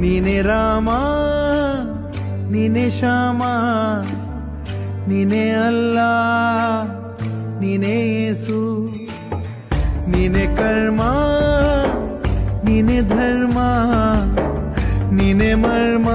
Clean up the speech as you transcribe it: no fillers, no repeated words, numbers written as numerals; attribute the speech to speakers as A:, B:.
A: ನೀನೆ ರಾಮ ನೀನೆ ಶ್ಯಾಮ ನೀನೆ ಅಲ್ಲ ನೀನೆ ಯೇಸು ನೀನೆ ಕರ್ಮ ನೀನೆ ಧರ್ಮ ನೀನೆ ಮರ್ಮ